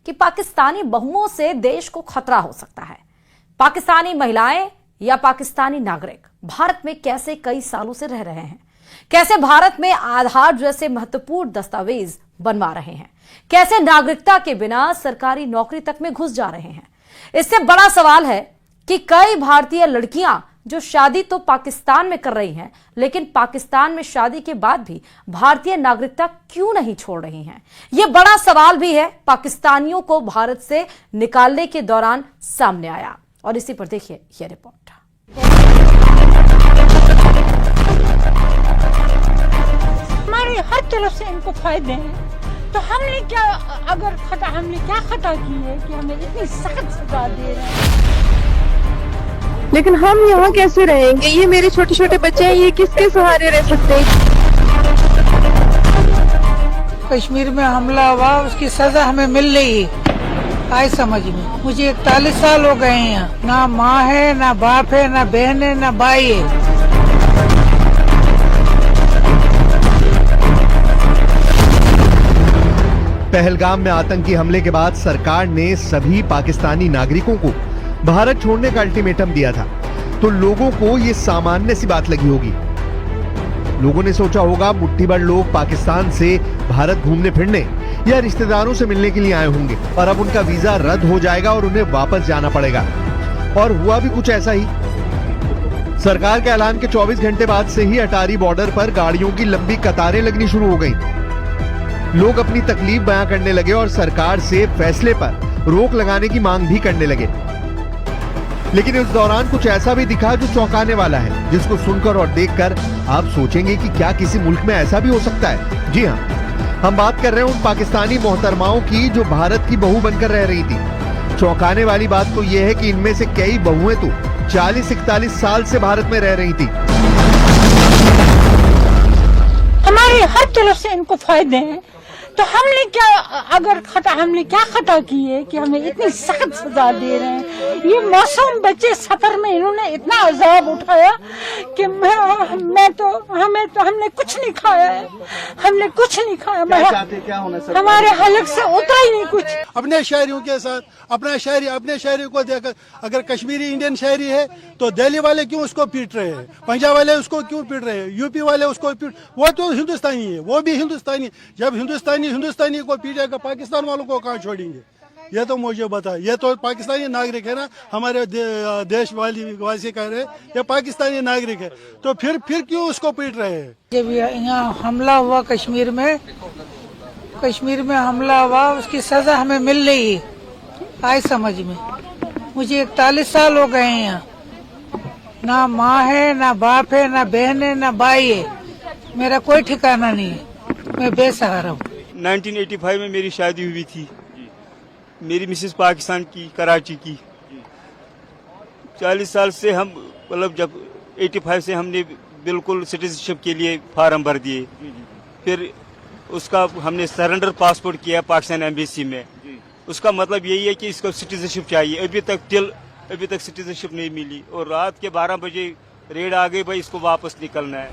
कि पाकिस्तानी बहुओं से देश को खतरा हो सकता है। पाकिस्तानी महिलाएं या पाकिस्तानी नागरिक भारत में कैसे कई सालों से रह रहे हैं, कैसे भारत में आधार जैसे महत्वपूर्ण दस्तावेज बनवा रहे हैं, कैसे नागरिकता के बिना सरकारी नौकरी तक में घुस जा रहे हैं। इससे बड़ा सवाल है कि कई भारतीय लड़कियां जो शादी तो पाकिस्तान में कर रही हैं, लेकिन पाकिस्तान में शादी के बाद भी भारतीय नागरिकता क्यों नहीं छोड़ रही हैं। यह बड़ा सवाल भी है, पाकिस्तानियों को भारत से निकालने के दौरान सामने आया। और इसी पर देखिए यह रिपोर्ट। हमारे हर तरफ से इनको फायदे हैं, तो हमने क्या खता की है कि हमें इतनी सख्त सजा दे रहे हैं। लेकिन हम यहाँ कैसे रहेंगे? ये मेरे छोटे छोटे बच्चे हैं, ये किसके सहारे रह सकते हैं? कश्मीर में हमला हुआ, उसकी सजा हमें मिल रही है। आए समझ में, मुझे 41 साल हो गए हैं यहाँ। ना माँ है, ना बाप है, ना बहन है, ना भाई है। पहलगाम में आतंकी हमले के बाद सरकार ने सभी पाकिस्तानी नागरिकों को भारत छोड़ने का अल्टीमेटम दिया था, तो लोगों को ये सामान्य सी बात लगी होगी। लोगों ने सोचा होगा मुट्ठी भर लोग पाकिस्तान से भारत घूमने फिरने या रिश्तेदारों से मिलने के लिए आए होंगे और अब उनका वीजा रद्द हो जाएगा और उन्हें वापस जाना पड़ेगा। और हुआ भी कुछ ऐसा ही। सरकार के ऐलान के 24 घंटे बाद से ही अटारी बॉर्डर पर गाड़ियों की लंबी कतारें लगनी शुरू हो गई। लोग अपनी तकलीफ बयां करने लगे और सरकार से फैसले पर रोक लगाने की मांग भी करने लगे। लेकिन इस दौरान कुछ ऐसा भी दिखा जो चौंकाने वाला है, जिसको सुनकर और देखकर आप सोचेंगे कि क्या किसी मुल्क में ऐसा भी हो सकता है। जी हाँ, हम बात कर रहे हैं उन पाकिस्तानी मोहतरमाओं की जो भारत की बहू बनकर रह रही थी। चौंकाने वाली बात तो यह है कि इनमें से कई बहुएं तो 40-41 साल से भारत में रह रही थी। हमारे हर तरफ से इनको फायदे हैं, तो हमने क्या खता की है कि हमें इतनी सख्त सजा दे रहे हैं। ये मासूम बच्चे सफर में इन्होंने इतना अजाब उठाया कि हमने कुछ नहीं खाया है, हमने कुछ नहीं खाया। क्या होना सर? हमारे हलक से उतरा ही नहीं कुछ। अपने शहरियों के साथ अपने शहरी को देखकर, अगर कश्मीरी इंडियन शहरी है तो दिल्ली वाले क्यों उसको पीट रहे हैं, पंजाब वाले उसको क्यों पीट रहे हैं, यूपी वाले उसको वो तो हिंदुस्तानी है, वो भी हिंदुस्तानी। जब हिंदुस्तानी को पीटेगा, पाकिस्तान वालों को कहाँ छोड़ेंगे? ये तो मुझे बता, ये तो पाकिस्तानी नागरिक है ना, हमारे देश वासी कह रहे हैं ये पाकिस्तानी नागरिक है, तो फिर क्यों उसको पीट रहे हैं? जब यहाँ हमला हुआ कश्मीर में हमला हुआ, उसकी सजा हमें मिल रही है। आए समझ में, मुझे 41 साल हो गए हैं यहाँ। ना माँ है, ना बाप है, ना बहन है, ना भाई है। मेरा कोई ठिकाना नहीं है, मैं बेसहारा हूँ। 1985 में मेरी शादी हुई थी। मेरी मिसेस पाकिस्तान की, कराची की। 40 साल से हम, मतलब जब 85 से हमने बिल्कुल सिटीजनशिप के लिए फार्म भर दिए, फिर उसका हमने सरेंडर पासपोर्ट किया पाकिस्तान एम्बेसी में। उसका मतलब यही है कि इसको सिटीजनशिप चाहिए। अभी तक सिटीजनशिप नहीं मिली और रात के 12 बजे रेड आ गई, भाई इसको वापस निकलना है।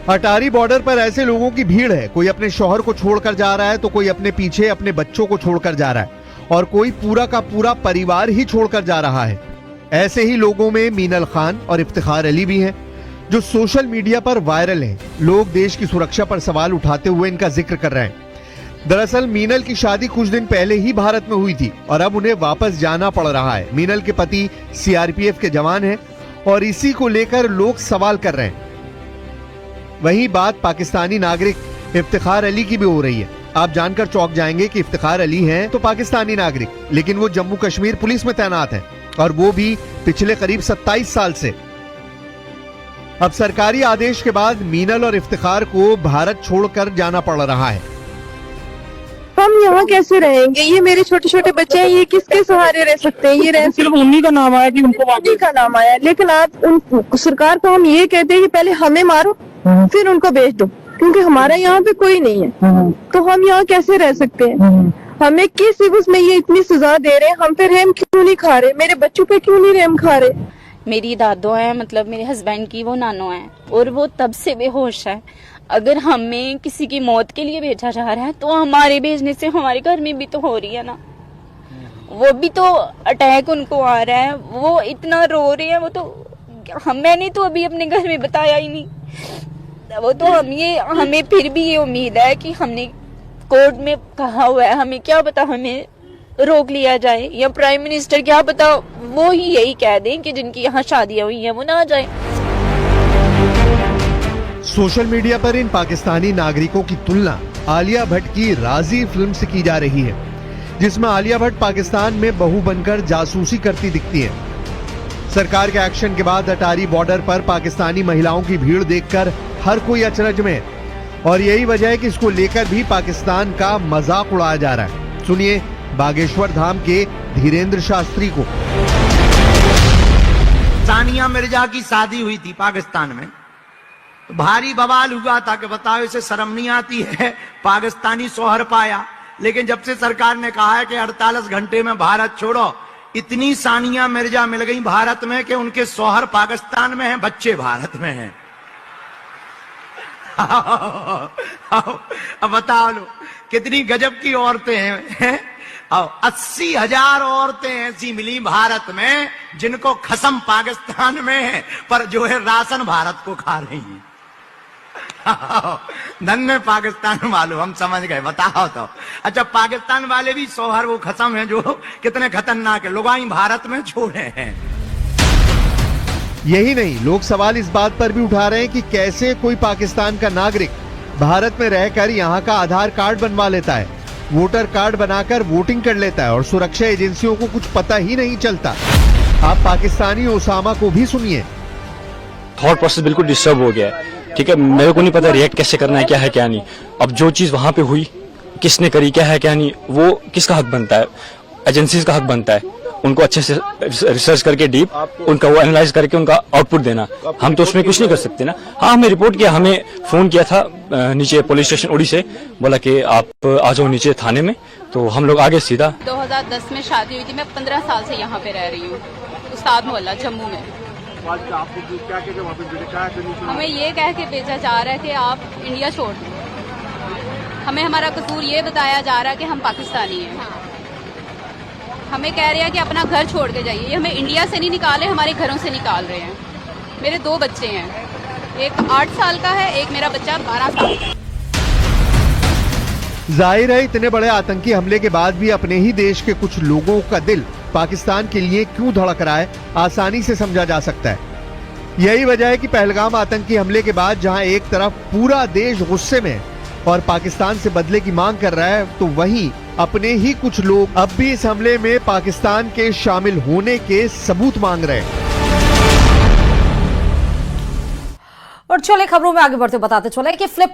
अटारी बॉर्डर पर ऐसे लोगों की भीड़ है। कोई अपने शौहर को छोड़कर जा रहा है, तो कोई अपने पीछे अपने बच्चों को छोड़कर जा रहा है और कोई पूरा का पूरा परिवार ही छोड़कर जा रहा है। ऐसे ही लोगों में मीनल खान और इफ्तिखार अली भी हैं, जो सोशल मीडिया पर वायरल हैं। लोग देश की सुरक्षा पर सवाल उठाते हुए इनका जिक्र कर रहे हैं। दरअसल मीनल की शादी कुछ दिन पहले ही भारत में हुई थी और अब उन्हें वापस जाना पड़ रहा है। मीनल के पति सीआरपीएफ के जवान हैं और इसी को लेकर लोग सवाल कर रहे हैं। वही बात पाकिस्तानी नागरिक इफ्तिखार अली की भी हो रही है। आप जानकर चौंक जाएंगे कि इफ्तिखार अली हैं तो पाकिस्तानी नागरिक, लेकिन वो जम्मू कश्मीर पुलिस में तैनात हैं और वो भी पिछले करीब 27 साल से। अब सरकारी आदेश के बाद मीनल और इफ्तिखार को भारत छोड़कर जाना पड़ रहा है। हम यहाँ कैसे रहेंगे? ये मेरे छोटे छोटे बच्चे हैं, ये किसके सहारे रह सकते हैं? ये रह सिर्फ उन्हीं का नाम आया कि उनको उन्हीं का नाम आया, लेकिन आप उन सरकार को हम ये कहते हैं कि पहले हमें मारो फिर उनको भेज दो, क्योंकि हमारा यहाँ पे कोई नहीं है। तो हम यहाँ कैसे रह सकते हैं? हमें किस सिबस में ये इतनी सजा दे रहे हैं? हम पे रहम क्यों नहीं खा रहे? मेरे बच्चों पे क्यों नहीं रहम खा रहे? मेरी दादो है, मतलब मेरे हस्बैंड की वो नानो है और वो तब से बेहोश है। अगर हमें किसी की मौत के लिए भेजा जा रहा है तो हमारे भेजने से हमारे घर में भी तो हो रही है ना, वो भी तो अटैक उनको आ रहा है, वो इतना रो रहे हैं, वो तो मैंने तो अभी अपने घर में बताया ही नहीं, वो तो हमें फिर भी ये उम्मीद है कि हमने कोर्ट में कहा हुआ है, हमें क्या पता हमें रोक लिया जाए, या प्राइम मिनिस्टर क्या पता वो ही यही कह दें कि जिनकी यहाँ शादियां हुई हैं वो ना जाए। सोशल मीडिया पर इन पाकिस्तानी नागरिकों की तुलना आलिया भट्ट की राजी फिल्म से की जा रही है, जिसमें आलिया भट्ट पाकिस्तान में बहू बनकर जासूसी करती दिखती हैं। सरकार के एक्शन के बाद अटारी बॉर्डर पर पाकिस्तानी महिलाओं की भीड़ देखकर हर कोई अचरज में है, और यही वजह है कि इसको लेकर भी पाकिस्तान का मजाक उड़ाया जा रहा है। सुनिए बागेश्वर धाम के धीरेन्द्र शास्त्री को। सानिया मिर्जा की शादी हुई थी पाकिस्तान में, तो भारी बवाल हुआ था कि बताओ इसे शर्म नहीं आती है, पाकिस्तानी शौहर पाया। लेकिन जब से सरकार ने कहा है कि 48 घंटे में भारत छोड़ो, इतनी सानिया मिर्जा मिल गई भारत में कि उनके शौहर पाकिस्तान में हैं, बच्चे भारत में हैं। अब बताओ लो कितनी गजब की औरतें हैं। 80,000 औरतें ऐसी मिली भारत में जिनको खसम पाकिस्तान में है, पर जो है राशन भारत को खा रही हैं। धन्य पाकिस्तान वालों, हम समझ गए। बताओ तो अच्छा, पाकिस्तान वाले भी शौहर वो खसम है जो कितने खतरनाक है, लुगाई भारत में छोड़े हैं। यही नहीं, लोग सवाल इस बात पर भी उठा रहे हैं कि कैसे कोई पाकिस्तान का नागरिक भारत में रहकर यहाँ का आधार कार्ड बनवा लेता है, वोटर कार्ड बनाकर वोटिंग कर लेता है, और सुरक्षा एजेंसियों को कुछ पता ही नहीं चलता। आप पाकिस्तानी ओसामा को भी सुनिए। थॉट प्रोसेस बिल्कुल डिस्टर्ब हो गया है। ठीक है, मेरे को नहीं पता रिएक्ट कैसे करना है, क्या है क्या नहीं। अब जो चीज वहां पे हुई, किसने करी, क्या है क्या नहीं, वो किसका हक बनता है? एजेंसीज का हक बनता है उनको अच्छे से रिसर्च करके डीप उनका वो एनालाइज करके उनका आउटपुट देना। हम तो उसमें कुछ नहीं कर सकते ना। हाँ, हमें रिपोर्ट किया, हमें फोन किया था नीचे पुलिस स्टेशन उड़ी से, बोला कि आप आ जाओ नीचे थाने में, तो हम लोग आगे सीधा। 2010 में शादी हुई थी, मैं 15 साल से यहाँ पे रह रही हूँ, उस्ताद मोहल्ला जम्मू में। हमें ये कह के भेजा जा रहा है कि आप इंडिया छोड़ दो। हमें हमारा कसूर ये बताया जा रहा है कि हम पाकिस्तानी हैं। हमें कह रहे हैं कि अपना घर छोड़ के जाइए। ये हमें इंडिया से नहीं निकाले, हमारे घरों से निकाल रहे हैं। मेरे 2 बच्चे हैं, एक 8 साल का है, एक मेरा बच्चा 12 साल का है। जाहिर है इतने बड़े आतंकी हमले के बाद भी अपने ही देश के कुछ लोगों का दिल पाकिस्तान के लिए क्यों धड़क रहा है, आसानी से समझा जा सकता है। यही वजह है कि पहलगाम आतंकी हमले के बाद जहां एक तरफ पूरा देश गुस्से में और पाकिस्तान से बदले की मांग कर रहा है, तो वहीं अपने ही कुछ लोग अब भी इस हमले में पाकिस्तान के शामिल होने के सबूत मांग रहे हैं। और चले खबरों में आगे बढ़ते बताते चले कि फ्लिप